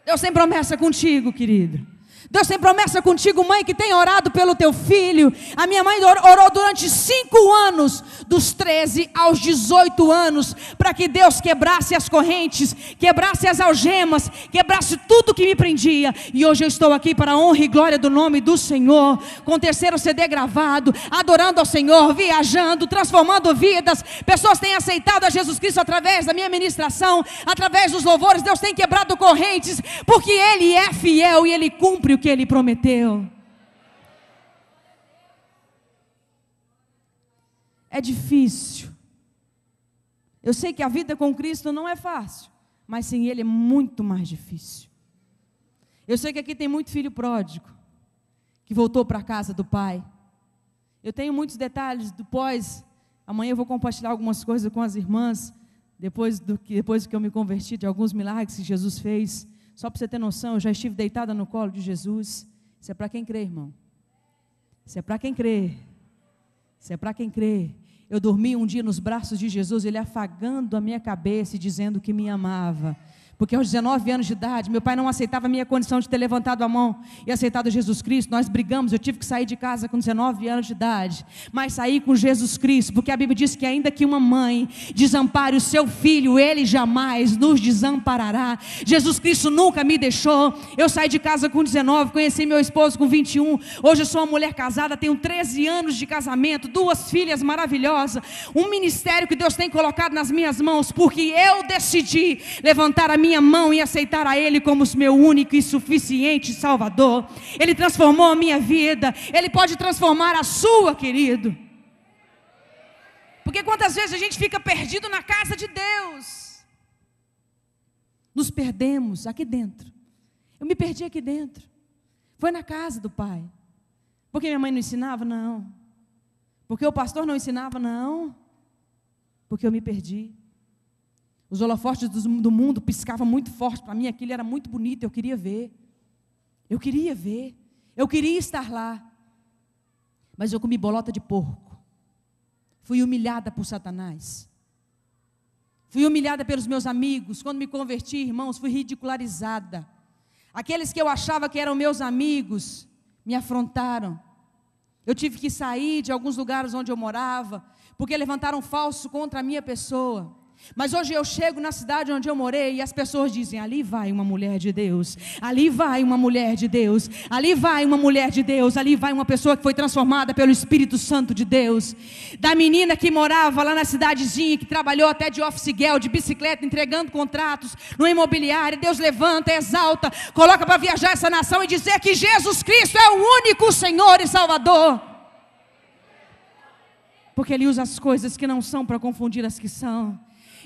[SPEAKER 3] Deus tem promessa contigo, querido. Deus tem promessa contigo, mãe, que tem orado pelo teu filho. A minha mãe orou durante 5 anos, dos 13 aos 18 anos, para que Deus quebrasse as correntes, quebrasse as algemas, quebrasse tudo que me prendia. E hoje eu estou aqui para a honra e glória do nome do Senhor, com o 3º CD gravado, adorando ao Senhor, viajando, transformando vidas. Pessoas têm aceitado a Jesus Cristo através da minha ministração, através dos louvores. Deus tem quebrado correntes, porque Ele é fiel e Ele cumpre o que Ele prometeu. É difícil. Eu sei que a vida com Cristo não é fácil, mas sem Ele é muito mais difícil. Eu sei que aqui tem muito filho pródigo que voltou para a casa do Pai. Eu tenho muitos detalhes do pós. Amanhã eu vou compartilhar algumas coisas com as irmãs, depois que eu me converti, de alguns milagres que Jesus fez. Só para você ter noção, eu já estive deitada no colo de Jesus. Isso é para quem crê, irmão. Isso é para quem crê. Isso é para quem crê. Eu dormi um dia nos braços de Jesus, Ele afagando a minha cabeça e dizendo que me amava. Porque aos 19 anos de idade, meu pai não aceitava a minha condição de ter levantado a mão e aceitado Jesus Cristo. Nós brigamos, eu tive que sair de casa com 19 anos de idade. Mas saí com Jesus Cristo, porque a Bíblia diz que ainda que uma mãe desampare o seu filho, Ele jamais nos desamparará. Jesus Cristo nunca me deixou. Eu saí de casa com 19, conheci meu esposo com 21. Hoje eu sou uma mulher casada, tenho 13 anos de casamento, 2 filhas maravilhosas. Um ministério que Deus tem colocado nas minhas mãos, porque eu decidi levantar a minha mão e aceitar a Ele como meu único e suficiente Salvador. Ele transformou a minha vida. Ele pode transformar a sua, querido. Porque quantas vezes a gente fica perdido na casa de Deus? Nos perdemos aqui dentro. Eu me perdi aqui dentro. Foi na casa do Pai. Porque minha mãe não ensinava? Não. Porque o pastor não ensinava? Não. porque eu me perdi. Os holofotes do mundo piscavam muito forte para mim, aquilo era muito bonito, eu queria ver. Eu queria estar lá. Mas eu comi bolota de porco. Fui humilhada por Satanás. Fui humilhada pelos meus amigos. Quando me converti, irmãos, fui ridicularizada. Aqueles que eu achava que eram meus amigos, me afrontaram. Eu tive que sair de alguns lugares onde eu morava, porque levantaram falso contra a minha pessoa. Mas hoje eu chego na cidade onde eu morei e as pessoas dizem: ali vai uma mulher de Deus, ali vai uma mulher de Deus, ali vai uma mulher de Deus, ali vai uma pessoa que foi transformada pelo Espírito Santo de Deus. Da menina que morava lá na cidadezinha, que trabalhou até de office girl, de bicicleta, entregando contratos no imobiliário, Deus levanta, exalta, coloca para viajar essa nação e dizer que Jesus Cristo é o único Senhor e Salvador. Porque Ele usa as coisas que não são para confundir as que são.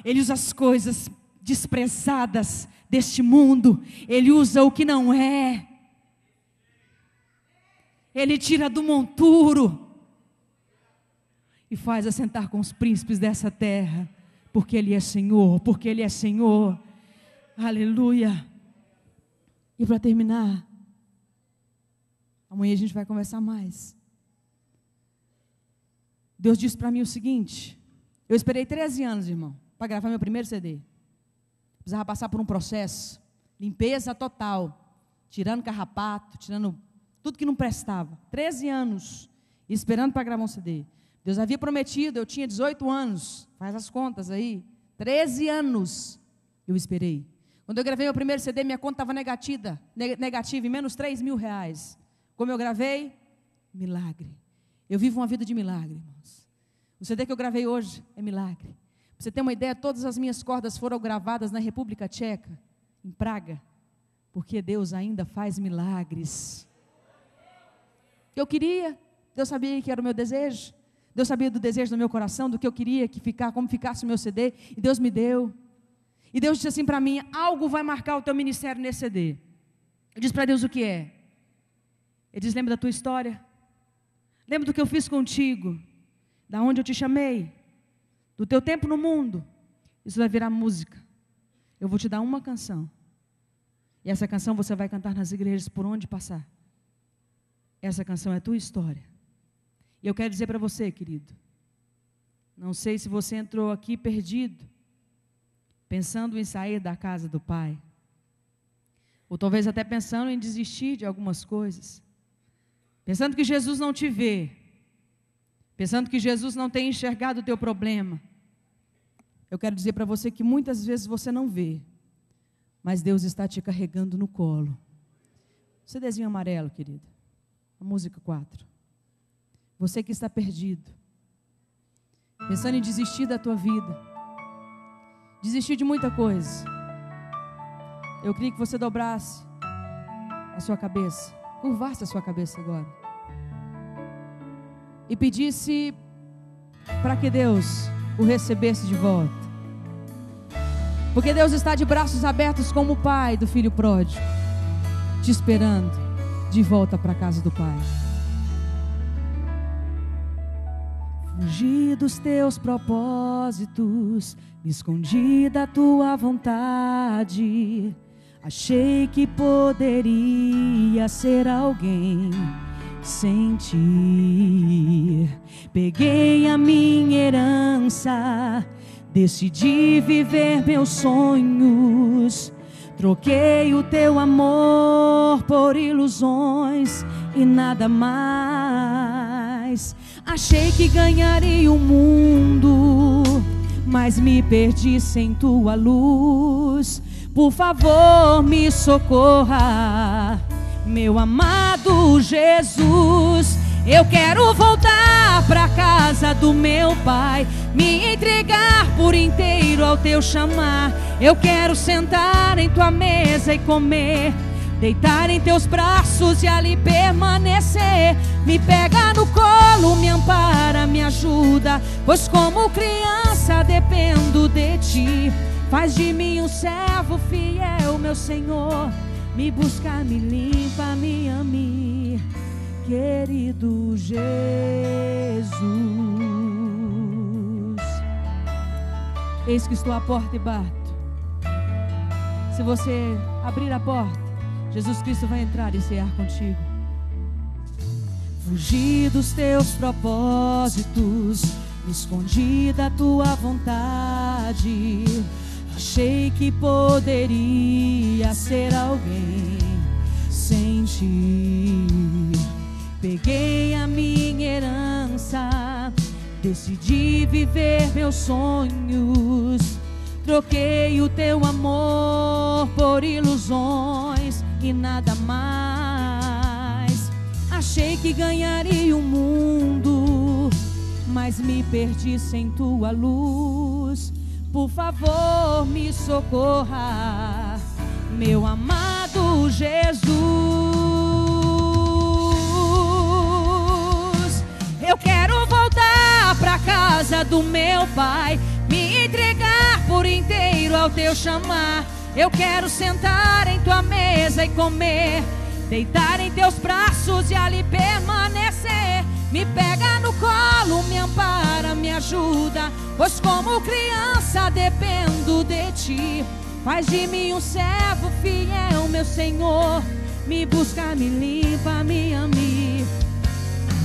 [SPEAKER 3] Ele usa as coisas desprezadas deste mundo. Ele usa o que não é. Ele tira do monturo e faz assentar com os príncipes dessa terra. Porque Ele é Senhor, porque Ele é Senhor. Aleluia. E para terminar, amanhã a gente vai conversar mais. Deus disse para mim o seguinte: eu esperei 13 anos, irmão, para gravar meu primeiro CD. Precisava passar por um processo, limpeza total, tirando carrapato, tirando tudo que não prestava. 13 anos, esperando para gravar um CD. Deus havia prometido, eu tinha 18 anos, faz as contas aí, 13 anos eu esperei. Quando eu gravei meu primeiro CD, minha conta estava negativa, em menos 3 mil reais. Como eu gravei? Milagre. Eu vivo uma vida de milagre, irmãos. O CD que eu gravei hoje é milagre. Para você ter uma ideia, todas as minhas cordas foram gravadas na República Tcheca, em Praga, porque Deus ainda faz milagres. Eu queria, Deus sabia que era o meu desejo, Deus sabia do desejo do meu coração, do que eu queria como ficasse o meu CD, e Deus me deu. E Deus disse assim para mim: algo vai marcar o teu ministério nesse CD. Eu disse para Deus: o que é? Ele diz: lembra da tua história? Lembra do que eu fiz contigo? Da onde eu te chamei? Do teu tempo no mundo? Isso vai virar música. Eu vou te dar uma canção. E essa canção você vai cantar nas igrejas por onde passar. Essa canção é a tua história. E eu quero dizer para você, querido, não sei se você entrou aqui perdido, pensando em sair da casa do Pai, ou talvez até pensando em desistir de algumas coisas, pensando que Jesus não te vê, pensando que Jesus não tem enxergado o teu problema. Eu quero dizer para você que muitas vezes você não vê, mas Deus está te carregando no colo. CDzinho amarelo, querido, a música 4. Você que está perdido, pensando em desistir da tua vida, desistir de muita coisa, eu queria que você dobrasse a sua cabeça, curvasse a sua cabeça agora, e pedisse para que Deus o recebesse de volta. Porque Deus está de braços abertos como o pai do filho pródigo, te esperando de volta para a casa do Pai. Fugi dos teus propósitos, me escondi da tua vontade. Achei que poderia ser alguém sem ti. Peguei a minha herança, decidi viver meus sonhos. Troquei o teu amor por ilusões e nada mais. Achei que ganharia o mundo, mas me perdi sem tua luz. Por favor, me socorra, meu amado Jesus. Eu quero voltar para casa do meu Pai, me entregar por inteiro ao teu chamar. Eu quero sentar em tua mesa e comer, deitar em teus braços e ali permanecer. Me pega no colo, me ampara, me ajuda, pois como criança dependo de ti. Faz de mim um servo fiel, meu Senhor. Me busca, me limpa, me ame, querido Jesus. Eis que estou à porta e bato. Se você abrir a porta, Jesus Cristo vai entrar e cear contigo. Fugi dos teus propósitos, me escondi da tua vontade. Achei que poderia ser alguém sem ti. Peguei a minha herança, decidi viver meus sonhos. Troquei o teu amor por ilusões e nada mais. Achei que ganharia o mundo, mas me perdi sem tua luz. Por favor, me socorra, meu amado Jesus. Eu quero voltar pra casa do meu pai, me entregar por inteiro ao teu chamar. Eu quero sentar em tua mesa e comer, deitar em teus braços e ali permanecer. Me pega no colo, me ampara, me ajuda, pois como criança dependo de ti. Faz de mim um servo fiel, meu Senhor. Me busca, me limpa, me ame.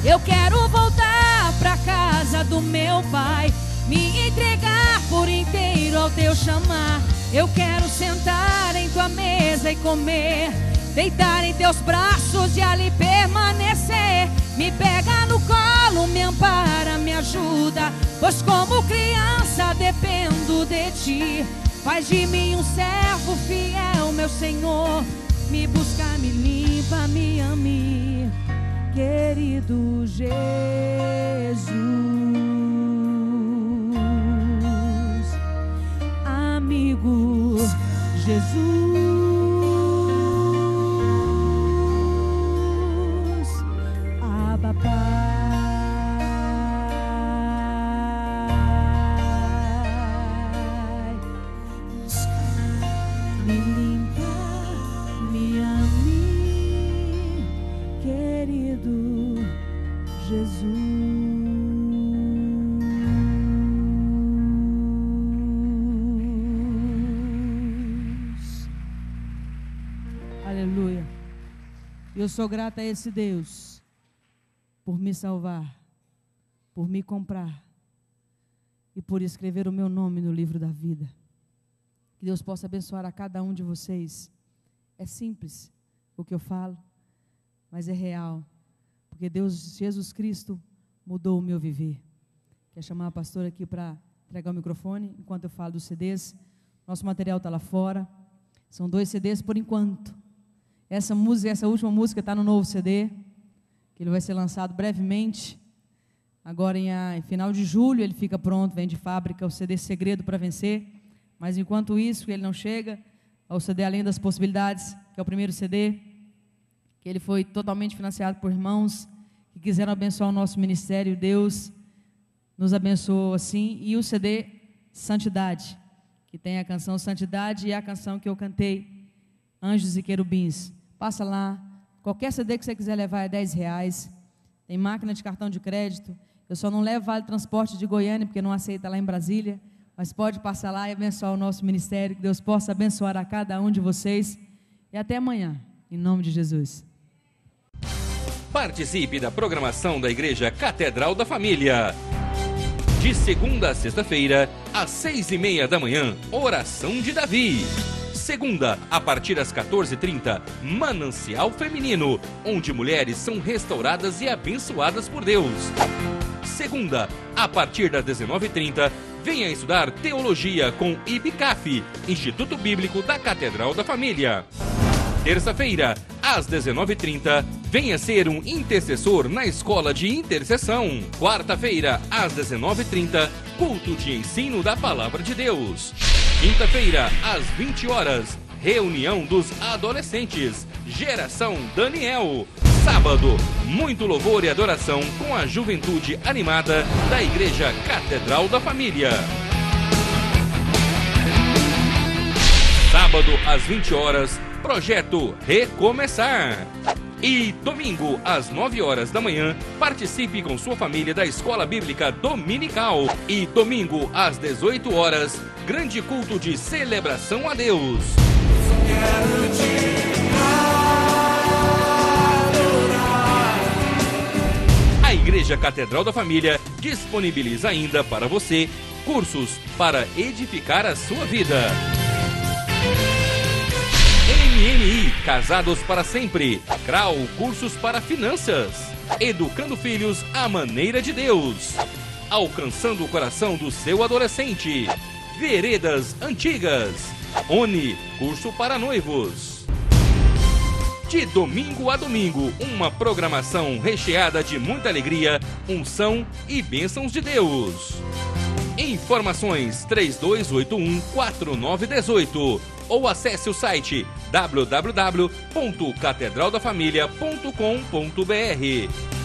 [SPEAKER 3] Eu quero voltar pra casa do meu pai, me entregar por inteiro ao teu chamar. Eu quero sentar em tua mesa e comer, deitar em teus braços e ali permanecer. Me pega no colo, me ampara, me ajuda, pois como criança dependo de ti. Faz de mim um servo fiel, meu Senhor. Me busca, me limpa, me ame, querido Jesus. Amigo Jesus. Aleluia. Eu sou grata a esse Deus por me salvar, por me comprar e por escrever o meu nome no livro da vida. Que Deus possa abençoar a cada um de vocês. É simples o que eu falo, mas é real, porque Deus, Jesus Cristo, mudou o meu viver. Quer chamar a pastora aqui para entregar o microfone, enquanto eu falo dos CDs. Nosso material está lá fora. São 2 CDs por enquanto. Essa última música está no novo CD, que ele vai ser lançado brevemente. Agora em final de julho ele fica pronto, vem de fábrica, o CD Segredo para Vencer. Mas enquanto isso, ele não chega ao CD Além das Possibilidades, que é o primeiro CD, que ele foi totalmente financiado por irmãos que quiseram abençoar o nosso ministério. Deus nos abençoou assim. E o CD Santidade, que tem a canção Santidade e a canção que eu cantei, Anjos e Querubins. Passa lá, qualquer CD que você quiser levar é R$10, tem máquina de cartão de crédito. Eu só não levo vale transporte de Goiânia, porque não aceita lá em Brasília, mas pode passar lá e abençoar o nosso ministério. Que Deus possa abençoar a cada um de vocês, e até amanhã, em nome de Jesus.
[SPEAKER 1] Participe da programação da Igreja Catedral da Família. De segunda a sexta-feira, às 6:30 da manhã, Oração de Davi. Segunda, a partir das 14h30, Manancial Feminino, onde mulheres são restauradas e abençoadas por Deus. Segunda, a partir das 19h30, venha estudar Teologia com IBCAF, Instituto Bíblico da Catedral da Família. Terça-feira, às 19h30, venha ser um intercessor na Escola de Intercessão. Quarta-feira, às 19h30, culto de ensino da Palavra de Deus. Quinta-feira, às 20 horas, reunião dos adolescentes, Geração Daniel. Sábado, muito louvor e adoração com a juventude animada da Igreja Catedral da Família. Sábado, às 20 horas, Projeto Recomeçar. E domingo, às 9 horas da manhã, participe com sua família da Escola Bíblica Dominical. E domingo, às 18 horas, grande culto de celebração a Deus. A Igreja Catedral da Família disponibiliza ainda para você cursos para edificar a sua vida. MMI, Casados para Sempre. CRAU, cursos para finanças. Educando filhos à maneira de Deus. Alcançando o coração do seu adolescente. Veredas Antigas. ONI, curso para noivos. De domingo a domingo, uma programação recheada de muita alegria, unção e bênçãos de Deus. Informações 3281-4918 ou acesse o site www.catedraldafamilia.com.br.